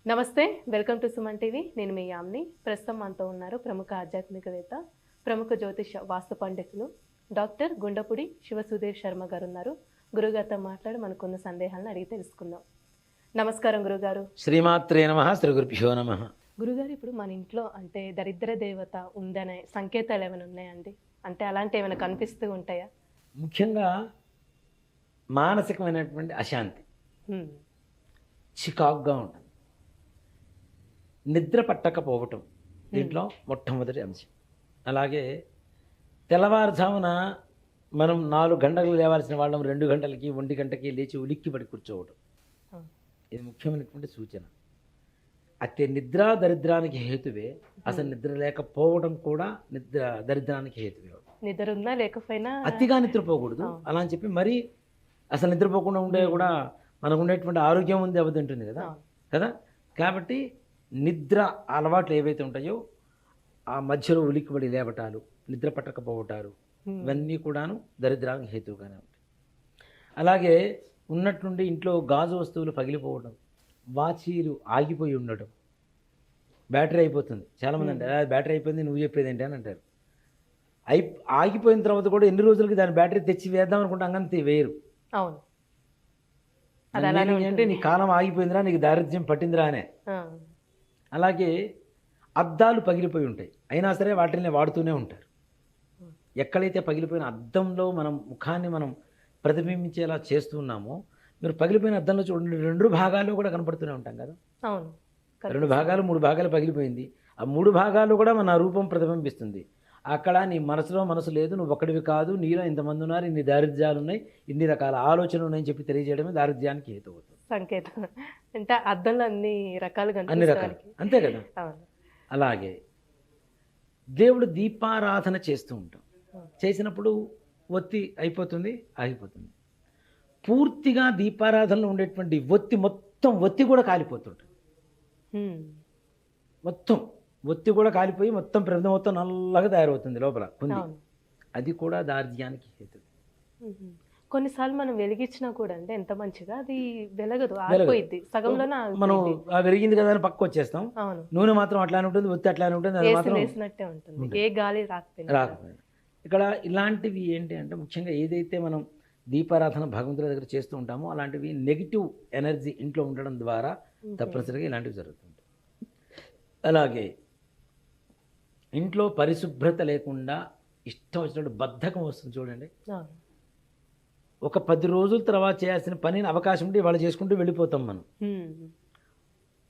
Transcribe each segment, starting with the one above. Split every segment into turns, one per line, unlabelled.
నమస్తే, welcome to Suman TV. నేను మీ యామ్ని. ప్రస్తుతం మనతో ఉన్నారు ప్రముఖ ఆధ్యాత్మికవేత్త, ప్రముఖ జ్యోతిష వాస్తు పండితులు డాక్టర్ గుండపుడి శివసుధీర్ శర్మ గారు ఉన్నారు. గురుగారితో మాట్లాడి మనకున్న సందేహాలను అడిగి తెలుసుకుందాం. నమస్కారం గురుగారు.
శ్రీమాత్రే నమః. శ్రీ గురుభ్యో నమః.
గురుగారు, ఇప్పుడు మన ఇంట్లో అంటే దరిద్ర దేవత ఉందనే సంకేతాలు ఏమైనా ఉన్నాయండి? అంటే అలాంటి ఏమైనా కనిపిస్తూ ఉంటాయా?
ముఖ్యంగా మానసికమైనటువంటి అశాంతి, చికాకుగా ఉంటుంది, నిద్ర పట్టకపోవటం దీంట్లో మొట్టమొదటి అంశం. అలాగే తెల్లవారుజామున మనం 4 గంటలకు లేవాల్సిన వాళ్ళం 2 గంటలకి 1 గంటకి లేచి ఉలిక్కిపడి కూర్చోవడం, ఇది ముఖ్యమైనటువంటి సూచన. అయితే నిద్ర దరిద్రానికి హేతువే. అసలు నిద్ర లేకపోవడం కూడా దరిద్రానికి హేతువే.
నిద్ర ఉన్నా లేకపోయినా
అతిగా నిద్రపోకూడదు అలా అని చెప్పి మరి అసలు నిద్రపోకుండా ఉండే కూడా మనకు ఉండేటువంటి ఆరోగ్యం ఉంది దెబ్బతింటుంది కదా కదా కాబట్టి నిద్ర అలవాట్లు ఏవైతే ఉంటాయో ఆ మధ్యలో ఉలిక్కిపడి లేవటాలు, నిద్ర పట్టకపోవటాలు, ఇవన్నీ కూడాను దరిద్రానికి హేతువుగానే ఉంటాయి. అలాగే ఉన్నట్టుండి ఇంట్లో గాజు వస్తువులు పగిలిపోవడం, వాచీలు ఆగిపోయి ఉండడం, బ్యాటరీ అయిపోతుంది. చాలామంది అంటారు బ్యాటరీ అయిపోయింది నువ్వు చెప్పేది ఏంటి అని అంటారు. ఆగిపోయిన తర్వాత కూడా ఎన్ని రోజులకి దాని బ్యాటరీ తెచ్చి వేద్దాం అనుకుంటే అంగంతే వేరు.
అవును,
అంటే నీ కాలం ఆగిపోయిందిరా, నీకు దారిద్ర్యం పట్టిందిరా అనే. అలాగే అద్దాలు పగిలిపోయి ఉంటాయి, అయినా సరే వాటిని వాడుతూనే ఉంటారు. ఎక్కడైతే పగిలిపోయిన అద్దంలో మనం ముఖాన్ని మనం ప్రతిబింబించేలా చేస్తున్నామో, మీరు పగిలిపోయిన అద్దంలో చూడండి 2 భాగాలు కూడా కనపడుతూనే ఉంటాం కదా.
అవును,
2 భాగాలు 3 భాగాలు పగిలిపోయింది. ఆ 3 భాగాలు కూడా మన రూపం ప్రతిబింబిస్తుంది. అక్కడ నీ మనసు లేదు, నువ్వు ఒక్కడివి కాదు, నీలో ఇంతమంది ఉన్నారు, ఇన్ని దారిద్ర్యాలు ఉన్నాయి, ఇన్ని రకాల ఆలోచనలు ఉన్నాయని చెప్పి తెలియజేయడమే దారిద్ర్యానికి హేతు అవుతుంది.
సంకేతం అంటే అద్దంలో అన్ని రకాలుగా
అన్ని రకాలు అంతే కదా. అలాగే దేవుడు దీపారాధన చేస్తూ ఉంటాం. చేసినప్పుడు ఒత్తి అయిపోతుంది, ఆగిపోతుంది. పూర్తిగా దీపారాధనలో ఉండేటువంటి మొత్తం ఒత్తి కూడా కాలిపోతుంటుంది. మొత్తం ఒత్తి కూడా కాలిపోయి మొత్తం ప్రమిద మొత్తం నల్లగా తయారవుతుంది లోపల కుంది. అది కూడా దారిద్ర్యానికి హేతు.
కొన్నిసార్లు మనం వెలిగించినా కూడా అంటే ఎంత మంచిగా అది వెలగదు, ఆగిపోయింది సగంలోనే. మనం
వెలిగింది కదా అని పక్కకు వచ్చేస్తాం. నూనె మాత్రం అట్లానే ఉంటుంది, ఒత్తి అట్లానే ఉంటుంది, అది మాత్రం
వేసినట్టే ఉంటుంది, ఏ గాలి
రాకపోయింది. ఇక్కడ ఇలాంటివి ఏంటి అంటే ముఖ్యంగా ఏదైతే మనం దీపారాధన భగవంతుడి దగ్గర చేస్తూ ఉంటామో అలాంటివి నెగిటివ్ ఎనర్జీ ఇంట్లో ఉండడం ద్వారా తప్పనిసరిగా ఇలాంటివి జరుగుతుంది. అలాగే ఇంట్లో పరిశుభ్రత లేకుండా ఇష్టం వచ్చినట్టు బద్ధకం వస్తుంది చూడండి. ఒక 10 రోజుల తర్వాత చేయాల్సిన పనిని అవకాశం ఉంటే ఇవాళ చేసుకుంటూ వెళ్ళిపోతాం మనం.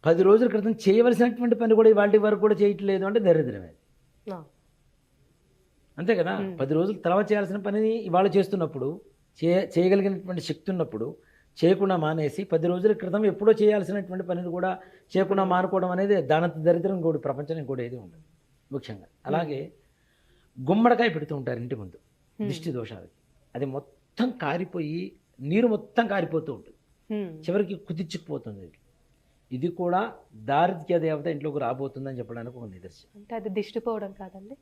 10 రోజుల క్రితం చేయవలసినటువంటి పని కూడా ఇవాళ వరకు కూడా చేయట్లేదు అంటే దరిద్రమే. అంతే కదా. 10 రోజుల తర్వాత చేయాల్సిన పనిని ఇవాళ చేస్తున్నప్పుడు, చేయగలిగినటువంటి శక్తి ఉన్నప్పుడు చేయకుండా మానేసి 10 రోజుల క్రితం ఎప్పుడో చేయాల్సినటువంటి పనిని కూడా చేయకుండా మానుకోవడం అనేది దానంత దరిద్రం కూడా ప్రపంచం కూడా ఏది ఉండదు ముఖ్యంగా. అలాగే గుమ్మడికాయ పెడుతూ ఉంటారు ఇంటి ముందు దిష్టి దోషాలకి. అది మొత్తం కారిపోయి నీరు మొత్తం కారిపోతూ ఉంటుంది, చివరికి కుదిర్చుకుపోతుంది. ఇది కూడా దారిద్ర్య దేవత ఇంట్లోకి రాబోతుందని చెప్పడానికి ఒక నిదర్శనం.
అంటే అది దిష్టి పోవడం కాదండి.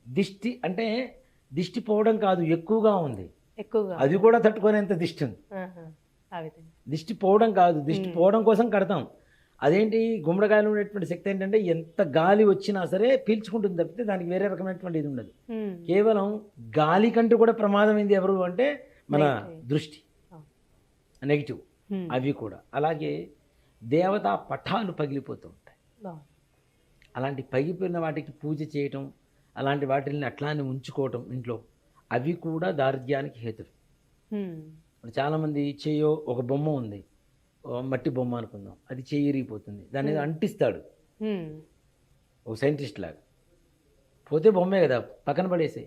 దిష్టి పోవడం కాదు, ఎక్కువగా ఉంది, ఎక్కువగా అది కూడా తట్టుకునేంత దిష్టి ఉంది. దిష్టి పోవడం కాదు, దిష్టి పోవడం కోసం కడతాం. అదేంటి గుమ్మడికాయలు ఉండేటువంటి శక్తి ఏంటంటే ఎంత గాలి వచ్చినా సరే పీల్చుకుంటుంది తప్పితే దానికి వేరే రకమైనటువంటి ఇది ఉండదు. కేవలం గాలి కంటే కూడా ప్రమాదమైంది ఎవరు అంటే మన దృష్టి, నెగిటివ్ అవి కూడా. అలాగే దేవతా పటాలు పగిలిపోతూ ఉంటాయి. అలాంటి పగిలిపోయిన వాటికి పూజ చేయటం, అలాంటి వాటిని అట్లానే ఉంచుకోవటం ఇంట్లో, అవి కూడా దారిద్ర్యానికి హేతు. చాలామంది చేయో ఒక బొమ్మ ఉంది, మట్టి బొమ్మ అనుకుందాం, అది చేయి ఇరిగిపోతుంది, దాన్ని అంటిస్తాడు ఒక సైంటిస్ట్ లాగా. పోతే బొమ్మే కదా, పక్కన పడేసే.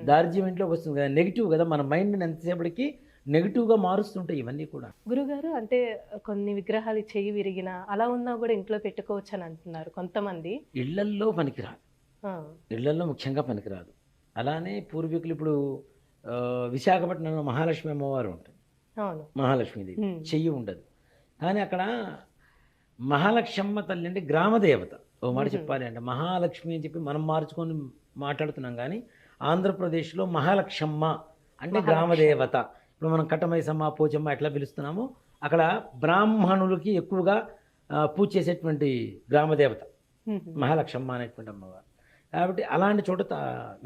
దారిద్ర్యం ఇంట్లోకి వస్తుంది కదా, నెగిటివ్ కదా. మన మైండ్ని ఎంతసేపటికి నెగిటివ్గా మారుస్తుంటాయి ఇవన్నీ కూడా.
గురుగారు, అంటే కొన్ని విగ్రహాలు చెయ్యి విరిగిన అలా ఉన్నా కూడా ఇంట్లో పెట్టుకోవచ్చు అని అంటున్నారు కొంతమంది.
ఇళ్లల్లో పనికిరాదు, ఇళ్లల్లో ముఖ్యంగా పనికిరాదు. అలానే పూర్వీకులు ఇప్పుడు విశాఖపట్నంలో మహాలక్ష్మి అమ్మవారు ఉంటుంది, మహాలక్ష్మీదేవి చెయ్యి ఉండదు. కానీ అక్కడ మహాలక్ష్మమ్మ తల్లి అంటే గ్రామదేవత. ఓ మాట చెప్పాలి అంటే మహాలక్ష్మి అని చెప్పి మనం మార్చుకొని మాట్లాడుతున్నాం, కానీ ఆంధ్రప్రదేశ్లో మహాలక్ష్మమ్మ అంటే గ్రామదేవత. ఇప్పుడు మనం కట్టమైసమ్మ, పోచమ్మ ఎట్లా పిలుస్తున్నామో అక్కడ బ్రాహ్మణులకి ఎక్కువగా పూజ చేసేటువంటి గ్రామదేవత మహాలక్ష్మ అనేటువంటి అమ్మవారు. కాబట్టి అలాంటి చోట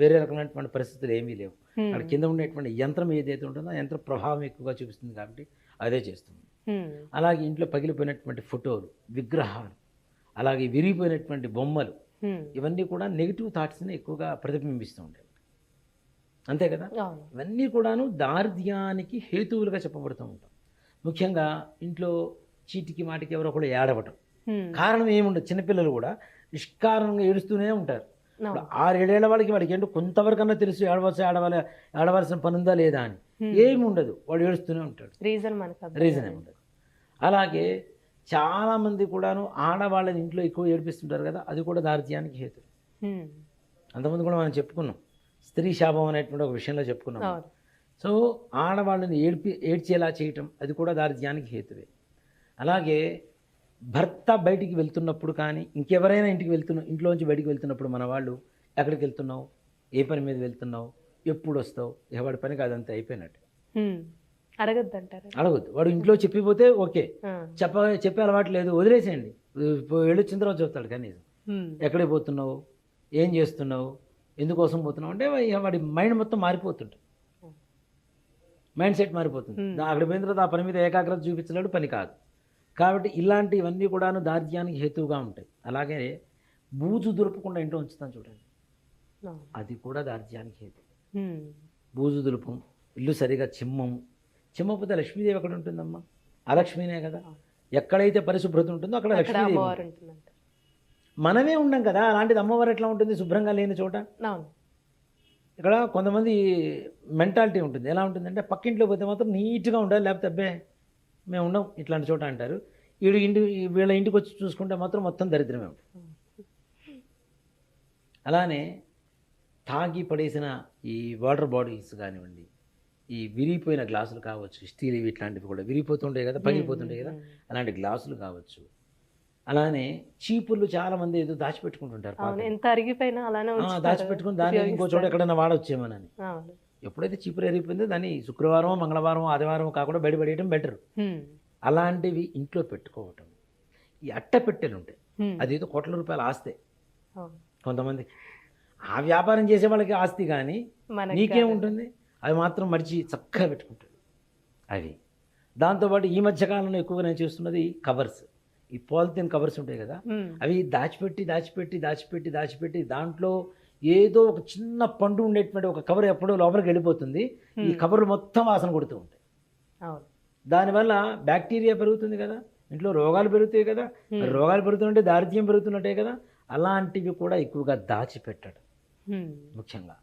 వేరే రకమైనటువంటి పరిస్థితులు ఏమీ లేవు. అక్కడ కింద ఉండేటువంటి యంత్రం ఏదైతే ఉంటుందో ఆ యంత్ర ప్రభావం ఎక్కువగా చూపిస్తుంది కాబట్టి అదే చేస్తుంది. అలాగే ఇంట్లో పగిలిపోయినటువంటి ఫోటోలు, విగ్రహాలు, అలాగే విరిగిపోయినటువంటి బొమ్మలు, ఇవన్నీ కూడా నెగిటివ్ థాట్స్ని ఎక్కువగా ప్రతిబింబిస్తూ ఉంటాయి. అంతే కదా. ఇవన్నీ కూడాను దారిద్ర్యానికి హేతువులుగా చెప్పబడుతూ ఉంటాం. ముఖ్యంగా ఇంట్లో చీటికి మాటికి ఎవరో కూడా ఏడవటం, కారణం ఏముండదు. చిన్నపిల్లలు కూడా నిష్కారణంగా ఏడుస్తూనే ఉంటారు. 6-7 ఏళ్ల వాడికి ఏంటో కొంతవరకన్నా తెలుసు ఏడవలసిన పని ఉందా లేదా అని. ఏమి ఉండదు, వాడు ఏడుస్తూనే ఉంటాడు. రీజన్ ఏమి ఉండదు. అలాగే చాలామంది కూడాను ఆడవాళ్ళని ఇంట్లో ఎక్కువ ఏడిపిస్తుంటారు కదా, అది కూడా దారిద్ర్యానికి హేతు. అంతకుముందు కూడా మనం చెప్పుకున్నాం, స్త్రీ శాపం అనేటువంటి ఒక విషయంలో చెప్పుకున్నాం. సో ఆడవాళ్ళని ఏడ్చేలా చేయటం అది కూడా దారిద్ర్యానికి హేతువే. అలాగే భర్త బయటికి వెళ్తున్నప్పుడు కానీ ఇంకెవరైనా ఇంట్లోంచి బయటికి వెళ్తున్నప్పుడు మన వాళ్ళు ఎక్కడికి వెళ్తున్నావు, ఏ పని మీద వెళ్తున్నావు, ఎప్పుడు వస్తావు, ఎవడి పనికి అదంతా అయిపోయినట్టు. అడగొద్దు. వాడు ఇంట్లో చెప్పిపోతే ఓకే, చెప్పే అలవాటు లేదు, వదిలేసేయండి. వెళ్ళొచ్చిన తర్వాత చెప్తాడు కనీసం ఎక్కడికి పోతున్నావు, ఏం చేస్తున్నావు, ఎందుకోసం పోతున్నావు అంటే వాడి మైండ్ మొత్తం మారిపోతుంటుంది, మైండ్ సెట్ మారిపోతుంది. అక్కడ పోయిన తర్వాత ఆ పని మీద ఏకాగ్రత చూపించలేడు, పని కాదు. కాబట్టి ఇలాంటివన్నీ కూడాను దారిద్ర్యానికి హేతువుగా ఉంటాయి. అలాగే బూజు దులుపకుండా ఇంట్లో ఉంచుతాను చూడండి, అది కూడా దారిద్ర్యానికి హేతు. బూజు దులుపం, ఇల్లు సరిగా చిమ్మపోతే లక్ష్మీదేవి ఎక్కడ ఉంటుందమ్మా? అలక్ష్మీనే కదా. ఎక్కడైతే పరిశుభ్రత ఉంటుందో అక్కడ లక్ష్మీదేవి. మనమే ఉండం కదా, అలాంటిది అమ్మవారు ఎట్లా ఉంటుంది శుభ్రంగా లేని చోట? ఇక్కడ కొంతమంది మెంటాలిటీ ఉంటుంది. ఎలా ఉంటుందంటే పక్కింట్లో పోతే మాత్రం నీట్గా ఉండాలి, లేకపోతే అబ్బే మేము ఉండం ఇట్లాంటి చోట అంటారు. వీళ్ళ ఇంటికి వచ్చి చూసుకుంటే మాత్రం మొత్తం దరిద్రమే ఉంటుంది. అలానే తాగి పడేసిన ఈ వాటర్ బాటిల్స్ కానివ్వండి, ఈ విరిగిపోయిన గ్లాసులు కావచ్చు, స్టీల్ ఇట్లాంటివి కూడా విరిగిపోతుంటాయి కదా, పగిలిపోతుంటాయి కదా, అలాంటి గ్లాసులు కావచ్చు. అలానే చీపుర్లు చాలా మంది ఏదో దాచిపెట్టుకుంటుంటారు, దాచిపెట్టుకుని దాన్ని ఇంకో చోట ఎక్కడైనా వాడొచ్చేమోనని. ఎప్పుడైతే చీపురు ఎరిగిపోయిందో దాన్ని శుక్రవారం, మంగళవారం, ఆదివారం కాకుండా బయటపడేయడం బెటర్. అలాంటివి ఇంట్లో పెట్టుకోవటం. ఈ అట్టపెట్టెలు ఉంటాయి, అదేదో కోట్ల రూపాయల ఆస్తే కొంతమందికి. ఆ వ్యాపారం చేసే వాళ్ళకి ఆస్తి, కానీ నీకేముంటుంది? అవి మాత్రం మడిచి చక్కగా పెట్టుకుంటాడు అవి. దాంతోపాటు ఈ మధ్యకాలంలో ఎక్కువగా నేను చూస్తున్నది కవర్స్, ఈ పాలిథిన్ కవర్స్ ఉంటాయి కదా, అవి దాచిపెట్టి దాంట్లో ఏదో ఒక చిన్న పండు ఉండేటువంటి ఒక కవర్ ఎప్పుడో లోపలికి వెళ్ళిపోతుంది. ఈ కవర్లు మొత్తం వాసన కొడుతూ ఉంటాయి. దానివల్ల బ్యాక్టీరియా పెరుగుతుంది కదా, ఇంట్లో రోగాలు పెరుగుతాయి కదా. రోగాలు పెరుగుతుంటే దారిద్ర్యం పెరుగుతున్నట్టే కదా. అలాంటివి కూడా ఎక్కువగా దాచిపెట్టడం ముఖ్యంగా.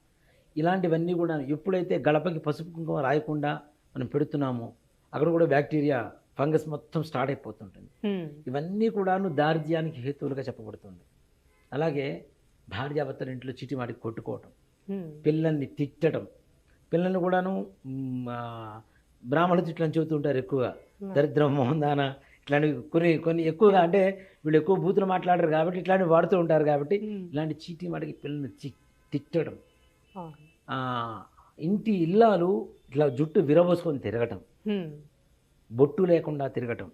ఇలాంటివన్నీ కూడా ఎప్పుడైతే గడపకి పసుపు కుంకుమ రాయకుండా మనం పెడుతున్నామో అక్కడ కూడా బ్యాక్టీరియా, ఫంగస్ మొత్తం స్టార్ట్ అయిపోతుంటుంది. ఇవన్నీ కూడాను దారిద్ర్యానికి హేతువులుగా చెప్పబడుతుంది. అలాగే భార్యాభర్తల ఇంట్లో చీటి మాటికి కొట్టుకోవటం, పిల్లల్ని తిట్టడం. పిల్లల్ని కూడాను బ్రాహ్మణ తిట్లని చెబుతుంటారు ఎక్కువగా, దరిద్రం, మోహందాన ఇట్లాంటివి కొన్ని ఎక్కువగా. అంటే వీళ్ళు ఎక్కువ బూతులు మాట్లాడరు కాబట్టి ఇట్లాంటివి వాడుతూ ఉంటారు కాబట్టి ఇలాంటి చీటి మాటికి పిల్లల్ని తిట్టడం. ఇంటి ఇల్లాలు ఇట్లా జుట్టు విరబోసుకొని తిరగటం, బొట్టు లేకుండా తిరగటం,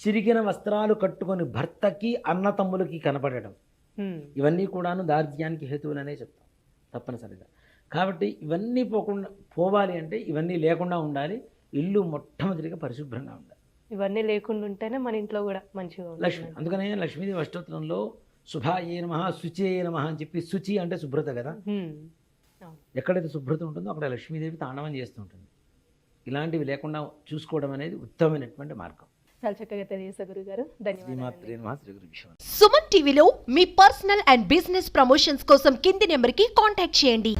చిరిగిన వస్త్రాలు కట్టుకొని భర్తకి అన్నతమ్ములకి కనపడటం, ఇవన్నీ కూడాను దారిద్ర్యానికి హేతువులనే చెప్తాం తప్పనిసరిగా. కాబట్టి ఇవన్నీ పోవాలి అంటే ఇవన్నీ లేకుండా ఉండాలి. ఇల్లు మొట్టమొదటిగా పరిశుభ్రంగా ఉండాలి.
ఇవన్నీ లేకుండా ఉంటేనే మన ఇంట్లో కూడా మంచిగా
లక్ష్మి. అందుకనే లక్ష్మీదేవి అష్టోత్తరంలో శుభాయే నమః, శుచియే నమః అని చెప్పి, శుచి అంటే శుభ్రత కదా. ఎక్కడైతే శుభ్రత ఉంటుందో అక్కడ లక్ష్మీదేవి తాండవం చేస్తూ ఉంటుంది. ఇలాంటివి లేకుండా చూసుకోవడం అనేది ఉత్తమమైనటువంటి మార్గం.
చాలా చక్కగా తెలియజేశారు గురుగారు,
ధన్యవాదాలు.
సుమన్ టీవీలో మీ పర్సనల్ అండ్ బిజినెస్ ప్రమోషన్స్ కోసం కింది నెంబర్కి కాంటాక్ట్ చేయండి.